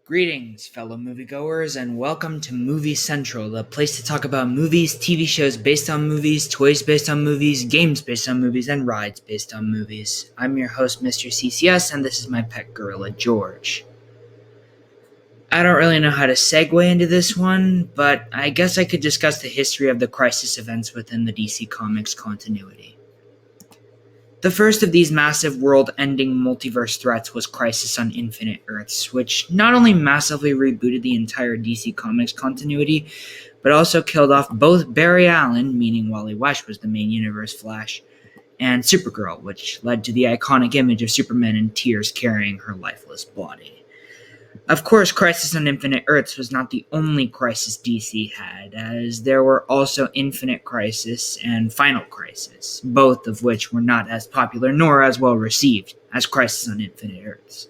Greetings, fellow moviegoers, and welcome to Movie Central, the place to talk about movies, TV shows based on movies, toys based on movies, games based on movies, and rides based on movies. I'm your host, Mr. CCS, and this is my pet gorilla, George. I don't really know how to segue into this one, but I guess I could discuss the history of the crisis events within the DC Comics continuity. The first of these massive world-ending multiverse threats was Crisis on Infinite Earths, which not only massively rebooted the entire DC Comics continuity, but also killed off both Barry Allen, meaning Wally West was the main universe Flash, and Supergirl, which led to the iconic image of Superman in tears carrying her lifeless body. Of course, Crisis on Infinite Earths was not the only crisis DC had, as there were also Infinite Crisis and Final Crisis, both of which were not as popular nor as well received as Crisis on Infinite Earths.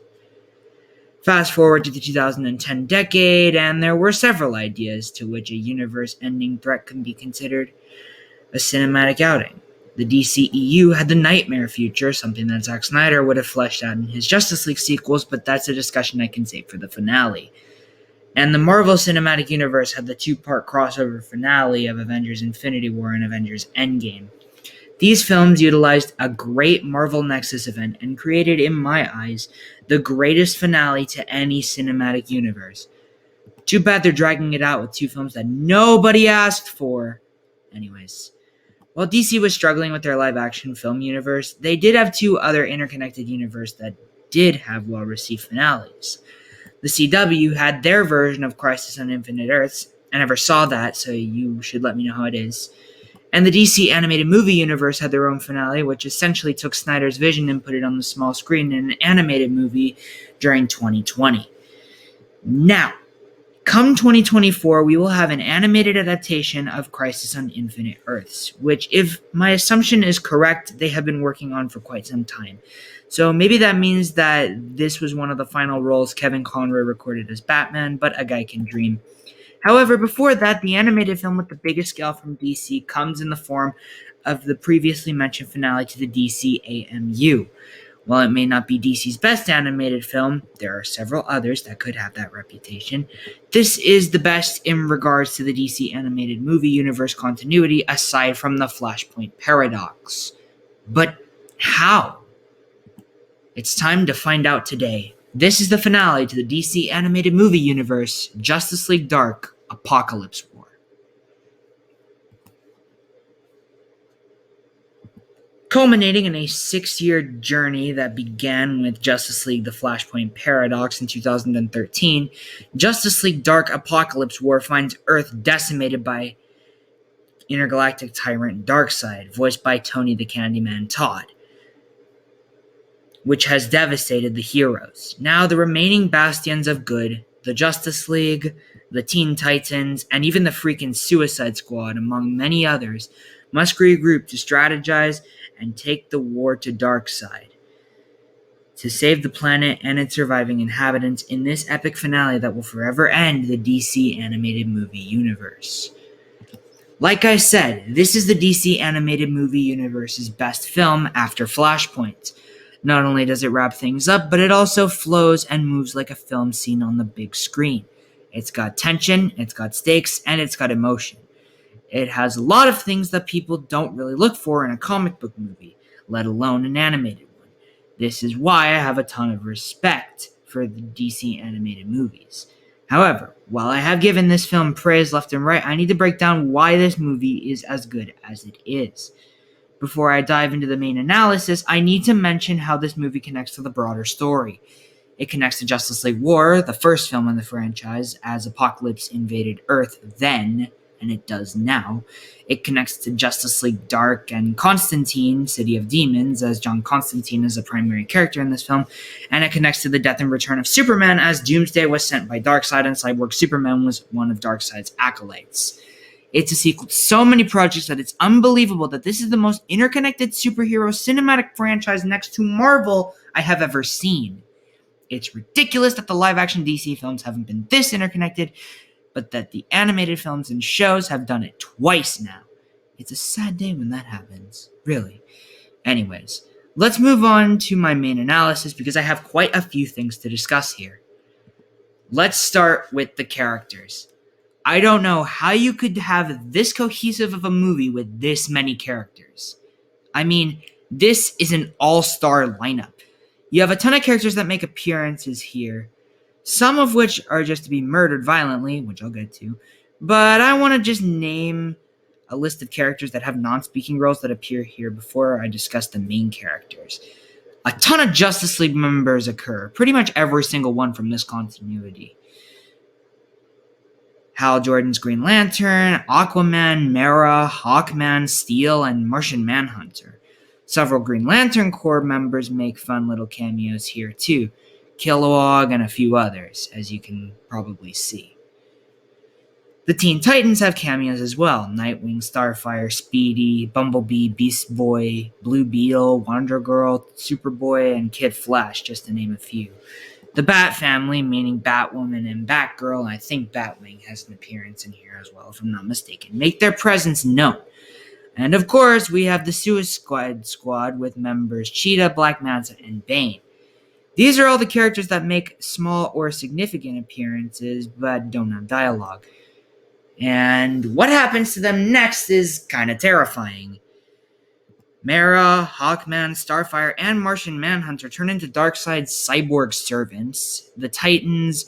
Fast forward to the 2010 decade, and there were several ideas to which a universe-ending threat could be considered a cinematic outing. The DCEU had the nightmare future, something that Zack Snyder would have fleshed out in his Justice League sequels, but that's a discussion I can save for the finale. And the Marvel Cinematic Universe had the two-part crossover finale of Avengers Infinity War and Avengers Endgame. These films utilized a great Marvel Nexus event and created, in my eyes, the greatest finale to any cinematic universe. Too bad they're dragging it out with two films that nobody asked for. Anyways. While DC was struggling with their live-action film universe, they did have two other interconnected universes that did have well-received finales. The CW had their version of Crisis on Infinite Earths. I never saw that, so you should let me know how it is. And the DC animated movie universe had their own finale, which essentially took Snyder's vision and put it on the small screen in an animated movie during 2020. Now, come 2024, we will have an animated adaptation of Crisis on Infinite Earths, which, if my assumption is correct, they have been working on for quite some time. So maybe that means that this was one of the final roles Kevin Conroy recorded as Batman, but a guy can dream. However, before that, the animated film with the biggest scale from DC comes in the form of the previously mentioned finale to the DCAMU. While it may not be DC's best animated film, there are several others that could have that reputation. This is the best in regards to the DC animated movie universe continuity, aside from the Flashpoint paradox. But how? It's time to find out today. This is the finale to the DC animated movie universe, Justice League Dark: Apokolips War. Culminating in a 6-year journey that began with Justice League: The Flashpoint Paradox in 2013, Justice League Dark: Apokolips War finds Earth decimated by intergalactic tyrant Darkseid, voiced by Tony the Candyman Todd, which has devastated the heroes. Now the remaining bastions of good, the Justice League, the Teen Titans, and even the freaking Suicide Squad, among many others, must regroup to strategize and take the war to Darkseid to save the planet and its surviving inhabitants in this epic finale that will forever end the DC animated movie universe. Like I said, this is the DC animated movie universe's best film after Flashpoint. Not only does it wrap things up, but it also flows and moves like a film seen on the big screen. It's got tension, it's got stakes, and it's got emotion. It has a lot of things that people don't really look for in a comic book movie, let alone an animated one. This is why I have a ton of respect for the DC animated movies. However, while I have given this film praise left and right, I need to break down why this movie is as good as it is. Before I dive into the main analysis, I need to mention how this movie connects to the broader story. It connects to Justice League War, the first film in the franchise, as Apokolips invaded Earth then, and it does now. It connects to Justice League Dark and Constantine, City of Demons, as John Constantine is a primary character in this film, and it connects to the death and return of Superman, as Doomsday was sent by Darkseid and Cyborg Superman was one of Darkseid's acolytes. It's a sequel to so many projects that it's unbelievable that this is the most interconnected superhero cinematic franchise next to Marvel I have ever seen. It's ridiculous that the live-action DC films haven't been this interconnected, but that the animated films and shows have done it twice now. It's a sad day when that happens, really. Anyways, let's move on to my main analysis because I have quite a few things to discuss here. Let's start with the characters. I don't know how you could have this cohesive of a movie with this many characters. I mean, this is an all-star lineup. You have a ton of characters that make appearances here, some of which are just to be murdered violently, which I'll get to, but I want to just name a list of characters that have non-speaking roles that appear here before I discuss the main characters. A ton of Justice League members occur, pretty much every single one from this continuity. Hal Jordan's Green Lantern, Aquaman, Mera, Hawkman, Steel, and Martian Manhunter. Several Green Lantern Corps members make fun little cameos here too. Kilowog and a few others, as you can probably see. The Teen Titans have cameos as well. Nightwing, Starfire, Speedy, Bumblebee, Beast Boy, Blue Beetle, Wonder Girl, Superboy, and Kid Flash, just to name a few. The Bat family, meaning Batwoman and Batgirl, and I think Batwing has an appearance in here as well, if I'm not mistaken, make their presence known. And of course, we have the Suicide Squad with members Cheetah, Black Manta, and Bane. These are all the characters that make small or significant appearances, but don't have dialogue. And what happens to them next is kind of terrifying. Mera, Hawkman, Starfire, and Martian Manhunter turn into Darkseid's cyborg servants. The Titans,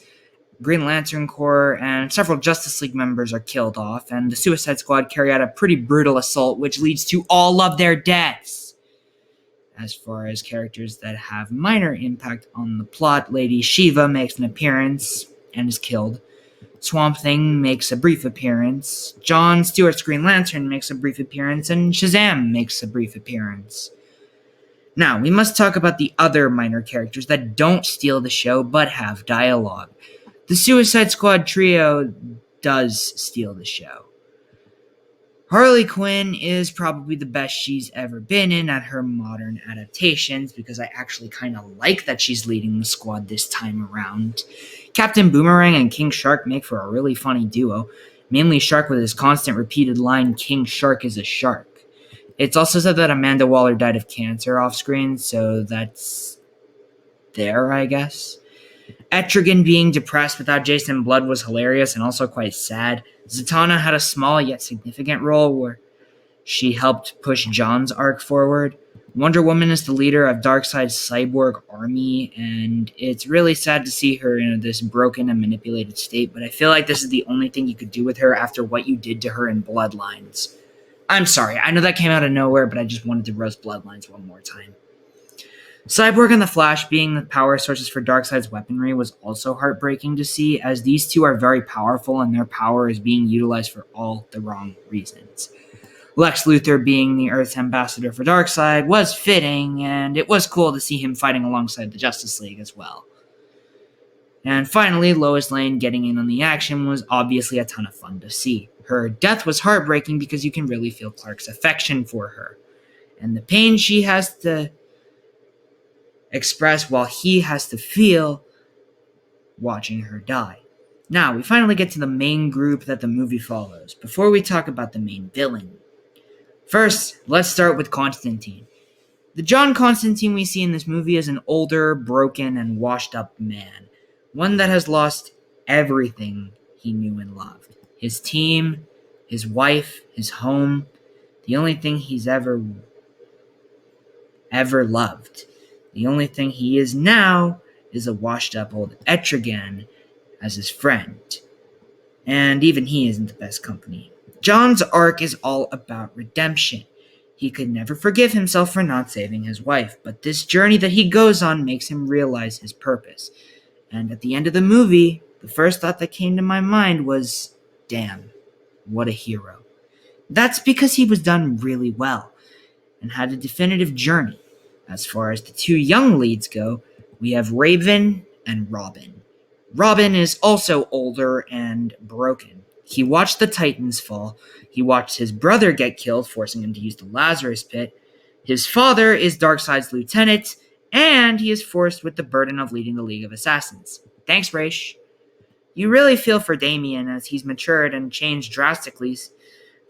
Green Lantern Corps, and several Justice League members are killed off, and the Suicide Squad carry out a pretty brutal assault, which leads to all of their deaths. As far as characters that have minor impact on the plot, Lady Shiva makes an appearance and is killed. Swamp Thing makes a brief appearance. John Stewart's Green Lantern makes a brief appearance, and Shazam makes a brief appearance. Now, we must talk about the other minor characters that don't steal the show but have dialogue. The Suicide Squad trio does steal the show. Harley Quinn is probably the best she's ever been in at her modern adaptations, because I actually kind of like that she's leading the squad this time around. Captain Boomerang and King Shark make for a really funny duo, mainly Shark with his constant repeated line, "King Shark is a shark." It's also said that Amanda Waller died of cancer off screen, so that's there, I guess. Etrigan being depressed without Jason Blood was hilarious and also quite sad. Zatanna had a small yet significant role where she helped push John's arc forward. Wonder Woman is the leader of Darkseid's cyborg army, and it's really sad to see her in this broken and manipulated state, but I feel like this is the only thing you could do with her after what you did to her in Bloodlines. I'm sorry, I know that came out of nowhere, but I just wanted to roast Bloodlines one more time. Cyborg and the Flash being the power sources for Darkseid's weaponry was also heartbreaking to see, as these two are very powerful and their power is being utilized for all the wrong reasons. Lex Luthor being the Earth's ambassador for Darkseid was fitting, and it was cool to see him fighting alongside the Justice League as well. And finally, Lois Lane getting in on the action was obviously a ton of fun to see. Her death was heartbreaking because you can really feel Clark's affection for her, and the pain she has to express while he has to feel watching her die. Now, we finally get to the main group that the movie follows, before we talk about the main villain. First, let's start with Constantine. The John Constantine we see in this movie is an older, broken, and washed-up man. One that has lost everything he knew and loved. His team, his wife, his home, the only thing he's ever loved. The only thing he is now is a washed-up old Etrigan as his friend. And even he isn't the best company. John's arc is all about redemption. He could never forgive himself for not saving his wife, but this journey that he goes on makes him realize his purpose. And at the end of the movie, the first thought that came to my mind was, damn, what a hero. That's because he was done really well and had a definitive journey. As far as the two young leads go, we have Raven and Robin. Robin is also older and broken. He watched the Titans fall. He watched his brother get killed, forcing him to use the Lazarus Pit. His father is Darkseid's lieutenant, and he is forced with the burden of leading the League of Assassins. Thanks, Raish. You really feel for Damien as he's matured and changed drastically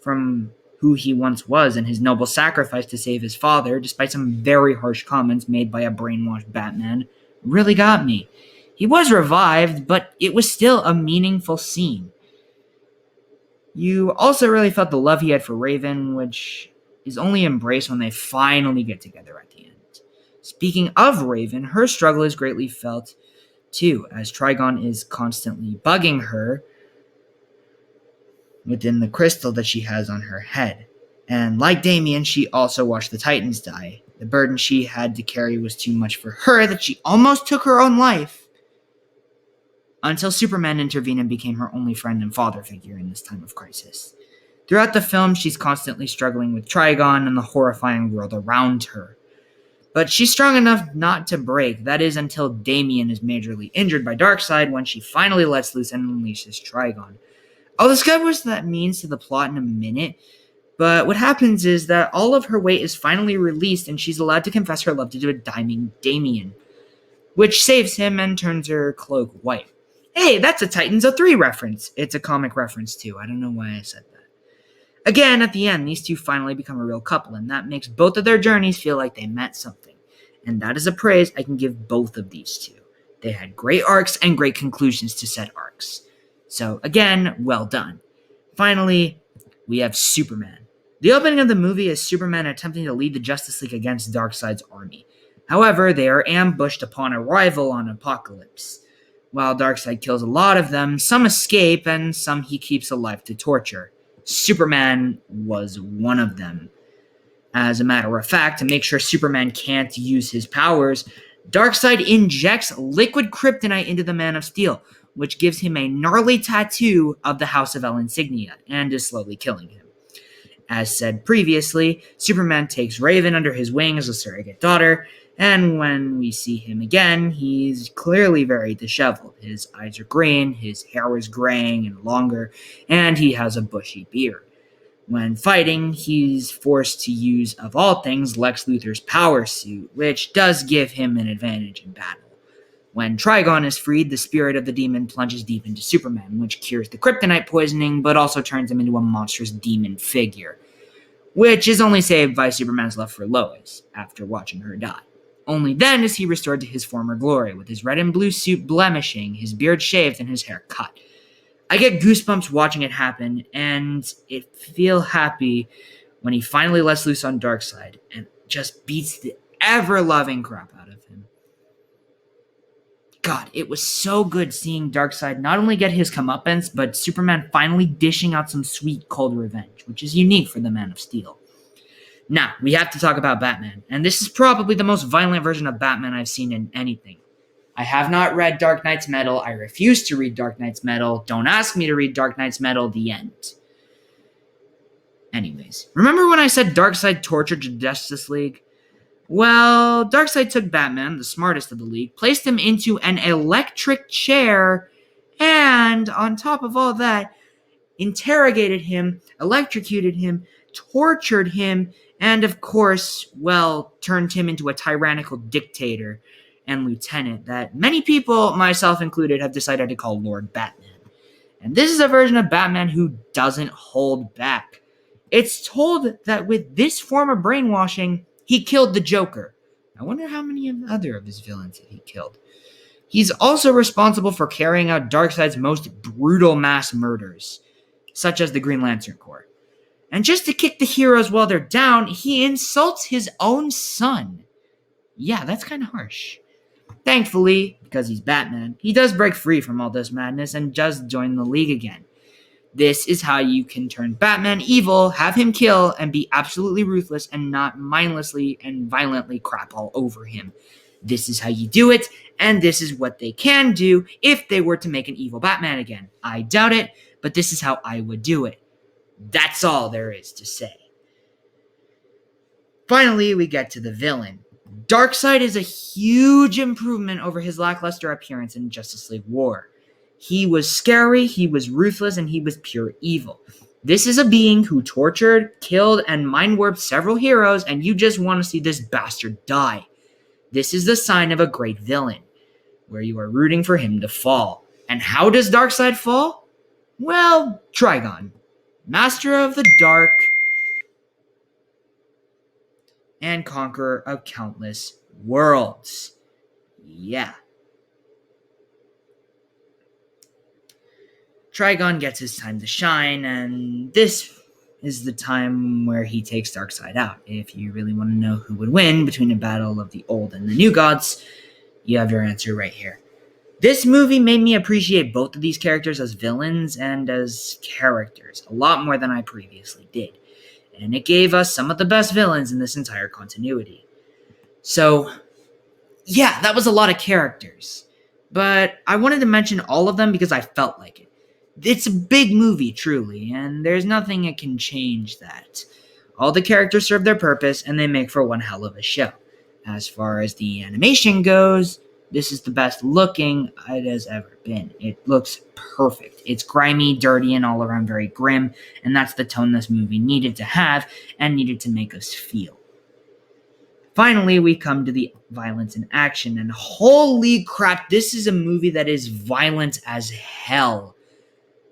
from who he once was, and his noble sacrifice to save his father, despite some very harsh comments made by a brainwashed Batman, really got me. He was revived, but it was still a meaningful scene. You also really felt the love he had for Raven, which is only embraced when they finally get together at the end. Speaking of Raven, her struggle is greatly felt too, as Trigon is constantly bugging her within the crystal that she has on her head. And like Damien, she also watched the Titans die. The burden she had to carry was too much for her that she almost took her own life, until Superman intervened and became her only friend and father figure in this time of crisis. Throughout the film, she's constantly struggling with Trigon and the horrifying world around her. But she's strong enough not to break, that is until Damien is majorly injured by Darkseid when she finally lets loose and unleashes Trigon. I'll discuss what that means to the plot in a minute, but what happens is that all of her weight is finally released and she's allowed to confess her love to a dying Damien, which saves him and turns her cloak white. Hey, that's a Titans of 3 reference. It's a comic reference too. I don't know why I said that. Again, at the end, these two finally become a real couple, and that makes both of their journeys feel like they met something. And that is a praise I can give both of these two. They had great arcs and great conclusions to said arcs. So again, well done. Finally, we have Superman. The opening of the movie is Superman attempting to lead the Justice League against Darkseid's army. However, they are ambushed upon arrival on Apokolips. While Darkseid kills a lot of them, some escape and some he keeps alive to torture. Superman was one of them. As a matter of fact, to make sure Superman can't use his powers, Darkseid injects liquid kryptonite into the Man of Steel, which gives him a gnarly tattoo of the House of El insignia and is slowly killing him. As said previously, Superman takes Raven under his wing as a surrogate daughter, and when we see him again, he's clearly very disheveled. His eyes are green, his hair is graying and longer, and he has a bushy beard. When fighting, he's forced to use, of all things, Lex Luthor's power suit, which does give him an advantage in battle. When Trigon is freed, the spirit of the demon plunges deep into Superman, which cures the kryptonite poisoning, but also turns him into a monstrous demon figure, which is only saved by Superman's love for Lois, after watching her die. Only then is he restored to his former glory, with his red and blue suit blemishing, his beard shaved, and his hair cut. I get goosebumps watching it happen, and it feel happy when he finally lets loose on Darkseid and just beats the ever-loving crap out of him. God, it was so good seeing Darkseid not only get his comeuppance, but Superman finally dishing out some sweet, cold revenge, which is unique for the Man of Steel. Now, we have to talk about Batman, and this is probably the most violent version of Batman I've seen in anything. I have not read Dark Knight's Metal. I refuse to read Dark Knight's Metal. Don't ask me to read Dark Knight's Metal. The end. Anyways, remember when I said Darkseid tortured the Justice League? Well, Darkseid took Batman, the smartest of the League, placed him into an electric chair, and on top of all that, interrogated him, electrocuted him, tortured him, and of course, well, turned him into a tyrannical dictator and lieutenant that many people, myself included, have decided to call Lord Batman. And this is a version of Batman who doesn't hold back. It's told that with this form of brainwashing, he killed the Joker. I wonder how many other of his villains he killed. He's also responsible for carrying out Darkseid's most brutal mass murders, such as the Green Lantern Corps. And just to kick the heroes while they're down, he insults his own son. Yeah, that's kind of harsh. Thankfully, because he's Batman, he does break free from all this madness and does join the League again. This is how you can turn Batman evil, have him kill, and be absolutely ruthless and not mindlessly and violently crap all over him. This is how you do it, and this is what they can do if they were to make an evil Batman again. I doubt it, but this is how I would do it. That's all there is to say. Finally, we get to the villain. Darkseid is a huge improvement over his lackluster appearance in Justice League War. He was scary, he was ruthless, and he was pure evil. This is a being who tortured, killed, and mind-warped several heroes, and you just want to see this bastard die. This is the sign of a great villain, where you are rooting for him to fall. And how does Darkseid fall? Well, Trigon, Master of the Dark, and conqueror of countless worlds. Yeah. Trigon gets his time to shine, and this is the time where he takes Darkseid out. If you really want to know who would win between a battle of the old and the new gods, you have your answer right here. This movie made me appreciate both of these characters as villains and as characters a lot more than I previously did. And it gave us some of the best villains in this entire continuity. So, yeah, that was a lot of characters. But I wanted to mention all of them because I felt like it. It's a big movie, truly, and there's nothing that can change that. All the characters serve their purpose, and they make for one hell of a show. As far as the animation goes, this is the best looking it has ever been. It looks perfect. It's grimy, dirty, and all around very grim, and that's the tone this movie needed to have and needed to make us feel. Finally, we come to the violence and action, and holy crap, this is a movie that is violent as hell.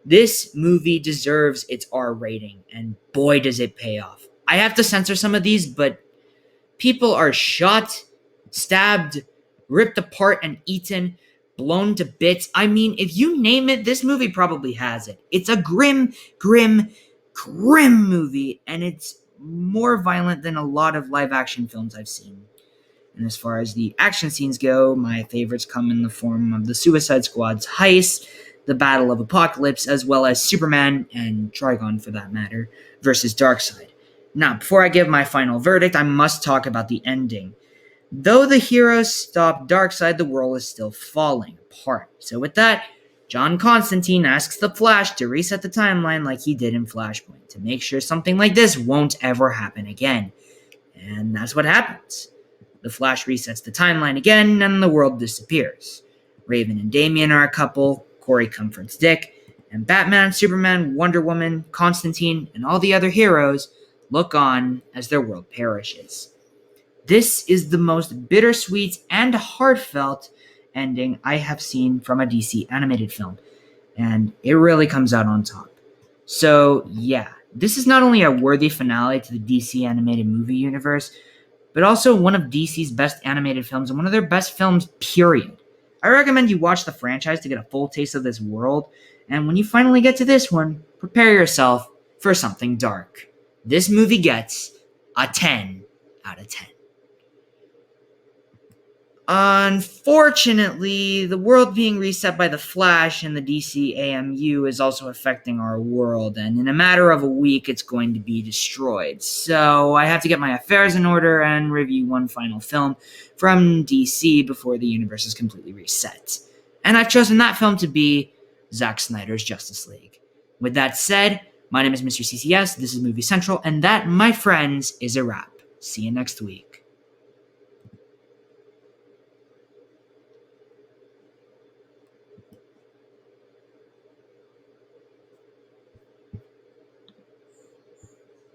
This movie deserves its R rating, and boy does it pay off. I have to censor some of these, but people are shot, stabbed, ripped apart and eaten, blown to bits. I mean, if you name it, this movie probably has it. It's a grim movie, and it's more violent than a lot of live-action films I've seen. And as far as the action scenes go, my favorites come in the form of the Suicide Squad's heist, the Battle of Apokolips, as well as Superman, and Trigon for that matter, versus Darkseid. Now, before I give my final verdict, I must talk about the ending. Though the heroes stop Darkseid, the world is still falling apart. So with that, John Constantine asks the Flash to reset the timeline like he did in Flashpoint, to make sure something like this won't ever happen again. And that's what happens. The Flash resets the timeline again, and the world disappears. Raven and Damian are a couple, Corey comforts Dick, and Batman, Superman, Wonder Woman, Constantine, and all the other heroes look on as their world perishes. This is the most bittersweet and heartfelt ending I have seen from a DC animated film, and it really comes out on top. So, yeah, this is not only a worthy finale to the DC animated movie universe, but also one of DC's best animated films and one of their best films, period. I recommend you watch the franchise to get a full taste of this world, and when you finally get to this one, prepare yourself for something dark. This movie gets a 10 out of 10. Unfortunately, the world being reset by the Flash and the DCAMU is also affecting our world, and in a matter of a week, it's going to be destroyed. So I have to get my affairs in order and review one final film from DC before the universe is completely reset. And I've chosen that film to be Zack Snyder's Justice League. With that said, my name is Mr. CCS, this is Movie Central, and that, my friends, is a wrap. See you next week.